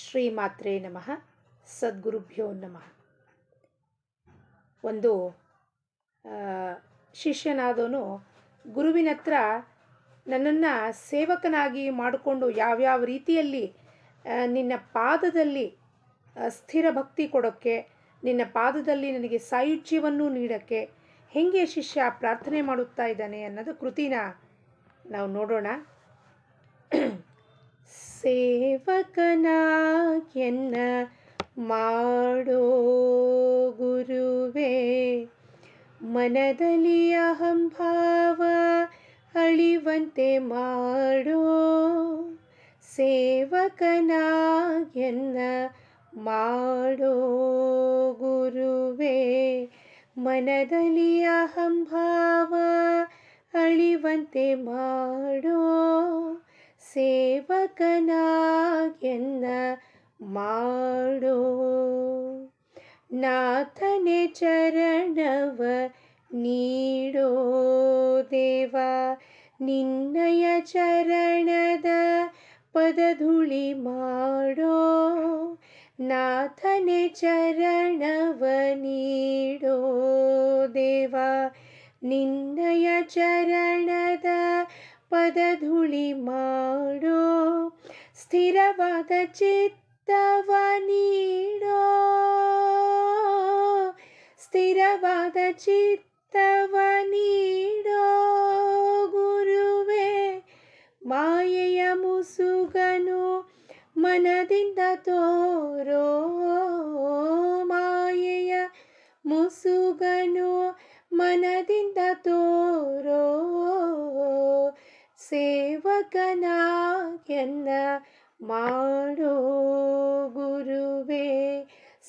ಶ್ರೀಮಾತ್ರೇ ನಮಃ. ಸದ್ಗುರುಭ್ಯೋ ನಮಃ. ಒಂದು ಶಿಷ್ಯನಾದವನು ಗುರುವಿನ ಹತ್ರ ನನ್ನನ್ನು ಸೇವಕನಾಗಿ ಮಾಡಿಕೊಂಡು ಯಾವ್ಯಾವ ರೀತಿಯಲ್ಲಿ ನಿನ್ನ ಪಾದದಲ್ಲಿ ಸ್ಥಿರ ಭಕ್ತಿ ಕೊಡೋಕ್ಕೆ, ನಿನ್ನ ಪಾದದಲ್ಲಿ ನನಗೆ ಸಾಯುಜ್ಯವನ್ನು ನೀಡೋಕ್ಕೆ ಹೇಗೆ ಶಿಷ್ಯ ಪ್ರಾರ್ಥನೆ ಮಾಡುತ್ತಾ ಇದ್ದಾನೆ ಅನ್ನೋದು ಕೃತಿನ ನಾವು ನೋಡೋಣ. ಸೇವಕನಾಗೆನ್ನ ಮಾಡೋ ಗುರುವೇ, ಮನದಲ್ಲಿ ಅಹಂಭಾವ ಅಳಿವಂತೆ ಮಾಡೋ. ಸೇವಕನಾಗೆನ್ನ ಮಾಡೋ ಗುರುವೇ, ಮನದಲ್ಲಿ ಅಹಂಭಾವ ಅಳಿವಂತೆ ಮಾಡೋ. ಸೇವಕನಾಗೆನ್ನ ಮಾಡೋ. ನಾಥನೆ ಚರಣವ ನೀಡೋ ದೇವ, ನಿನ್ನಯ ಚರಣದ ಪದಧೂಳಿ ಮಾಡೋ. ನಾಥನೆ ಚರಣವ ನೀಡೋ ದೇವ, ನಿನ್ನಯ ಚರಣದ ಪದಧೂಳಿ ಮಾಡೋ. ಸ್ಥಿರವಾದ ಚಿತ್ತವ ನೀಡೋ, ಸ್ಥಿರವಾದ ಚಿತ್ತವ ನೀಡೋ ಗುರುವೇ. ಮಾಯೆಯ ಮುಸುಗನು ಮನದಿಂದ ತೋರೋ, ಮಾಯೆಯ ಮುಸುಗನು ಮನದಿಂದ ತೋರೋ. ಸೇವಕನಾಗೆನ್ನ ಮಾಡೋ ಗುರುವೇ,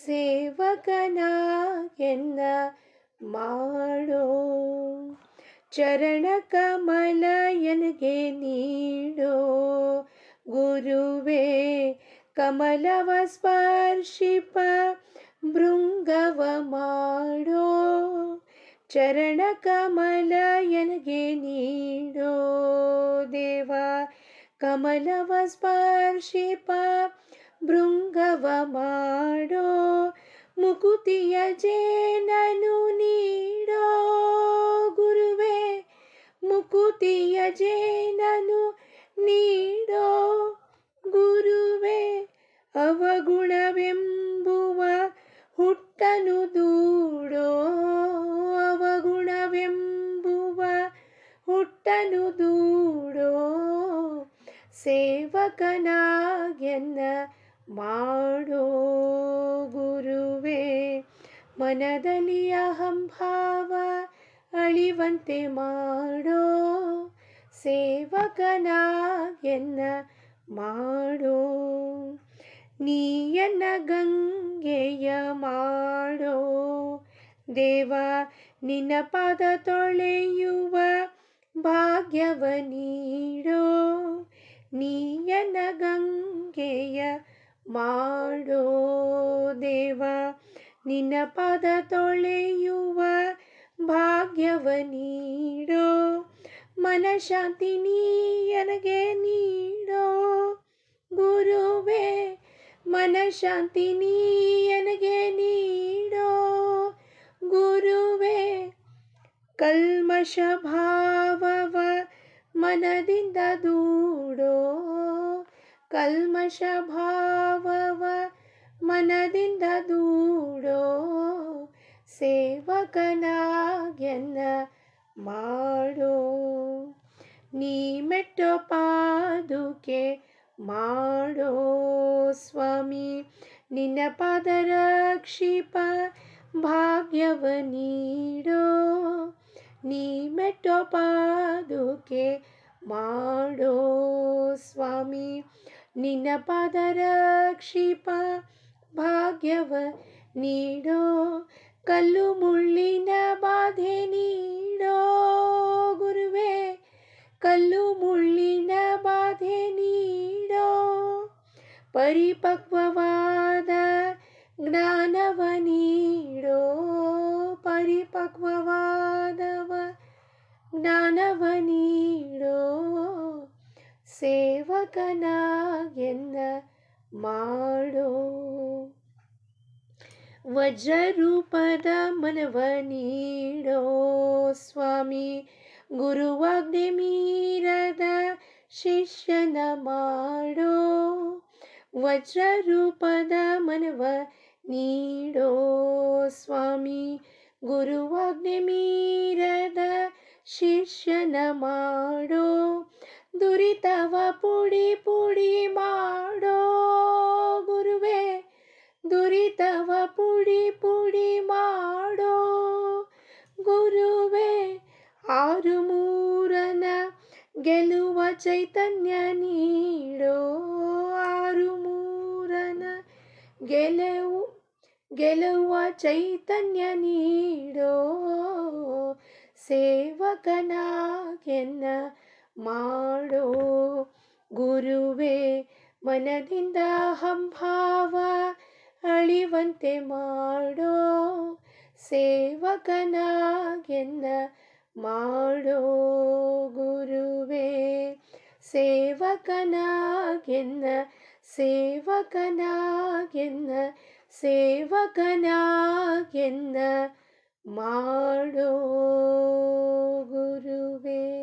ಸೇವಕನಾಗೆನ್ನ ಮಾಡೋ. ಚರಣ ಕಮಲ ಎನಗೆ ನೀಡೋ ಗುರುವೇ, ಕಮಲವ ಸ್ಪರ್ಶಿಪ ಭೃಂಗವ ಮಾಡೋ. ಚರಣ ಕಮಲ ಎನಗೆ ನೀಡೋ ದೇವ, ಕಮಲವ ಸ್ಪರ್ಶಿಪ ಭೃಂಗವ ಮಾಡೋ. ಮುಕುತಿಯ ಜೇನನು ನೀಡೋ ಗುರುವೇ, ಮುಕುತಿಯ ಜೇನನು ನೀಡೋ ಗುರುವೇ. ಅವಗುಣವೆಂಬುವ ಹುಟ್ಟನು ದೂಡೋ, ಅವಗುಣವೆಂಬುವ ಹುಟ್ಟನು ದೂಡೋ. ಸೇವಕನಾಗೆನ್ನ ಮಾಡೋ ಗುರುವೇ, ಮನದಲ್ಲಿ ಅಹಂಭಾವ ಅಳಿವಂತೆ ಮಾಡೋ. ಸೇವಕನಾಗೆನ್ನ ಮಾಡೋ. ನೀಯನ್ನ ಗಂಗೆಯ ಮಾಡೋ ದೇವ, ನಿನ್ನ ಪಾದ ತೊಳೆಯುವ ಭಾಗ್ಯವ ನೀಡೋ. ನೀಯನ್ನ ಗಂಗೆಯ ಮಾಡೋ ದೇವ, ನಿನ್ನ ಪಾದ ತೊಳೆಯುವ ಭಾಗ್ಯವ ನೀಡೋ. ಮನಶಾಂತಿ ನೀಯನಗೆ ನೀಡೋ ಗುರುವೇ, ಮನಶಾಂತಿ ನೀಯನಗೆ ನೀಡೋ ಗುರುವೇ. ಕಲ್ಮಶ ಭಾವವ ಮನದಿಂದ ದೂಡೋ, ಕಲ್ಮಶ ಭಾವವ ಮನದಿಂದ ದೂಡೋ. ಸೇವಕನಾಗೆನ್ನ ಮಾಡೋ. ನೀ ಮೆಟ್ಟೋ ಪಾದುಕೆ ಮಾಡೋ ಸ್ವಾಮಿ, ನಿನ್ನ ಪಾದ ರಕ್ಷಿಪ ಭಾಗ್ಯವ ನೀಡೋ. ನೀ ಮೆಟ್ಟೋ ಪಾದುಕೆ ಮಾಡೋ ಸ್ವಾಮಿ, ನಿನ್ನ ಪಾದ ರಕ್ಷಿಪ ಭಾಗ್ಯವ ನೀಡೋ. ಕಲ್ಲು ಮುಳ್ಳಿನ ಬಾಧೆ ನೀಡೋ ಗುರುವೇ, ಕಲ್ಲು ಮುಳ್ಳಿನ ಬಾಧೆ ನೀಡೋ. ಪರಿಪಕ್ವವಾದ ಜ್ಞಾನವ ನೀಡೋ, ಪರಿಪಕ್ವವಾದವ ಜ್ಞಾನವ ನೀಡೋ. ಸೇವಕನಾಗೆನ್ನ ಮಾಡೋ. ವಜ್ರರೂಪದ ಮನವ ನೀಡೋ ಸ್ವಾಮಿ, ಗುರುವಾಜ್ಞೆ ಮೀರದ ಶಿಷ್ಯನ ಮಾಡೋ. ವಜ್ರರೂಪದ ಮನವ ನೀಡೋ ಸ್ವಾಮಿ, ಗುರುವಾಜ್ಞೆ ಮೀರದ ಶಿಷ್ಯನ ಮಾಡೋ. ದುರಿತವ ಪುಡಿ ಪುಡಿ ಮಾಡೋ ಗುರುವೇ, ದುರಿತವ ಪುಡಿ ಪುಡಿ ಮಾಡೋ ಗುರುವೇ. ಆರು ಮೂರನ ಗೆಲುವ ಚೈತನ್ಯ ನೀಡೋ, ಆರು ಮೂರನ ಗೆಲುವ ಚೈತನ್ಯ ನೀಡೋ. ಸೇವಕನಾಗೆನ್ನ ಮಾಡೋ ಗುರುವೇ, ಮನದಿಂದ ಅಹಂಭಾವ ಅಳಿವಂತೆ ಮಾಡೋ. ಸೇವಕನಾಗೆನ್ನ ಮಾಡೋ ಗುರುವೇ, ಸೇವಕನಾಗೆನ್ನ ಸೇವಕನಾಗೆನ್ನ ಸೇವಕನಾಗೆನ್ನ ಮಾಡೋ ಗುರುವೇ.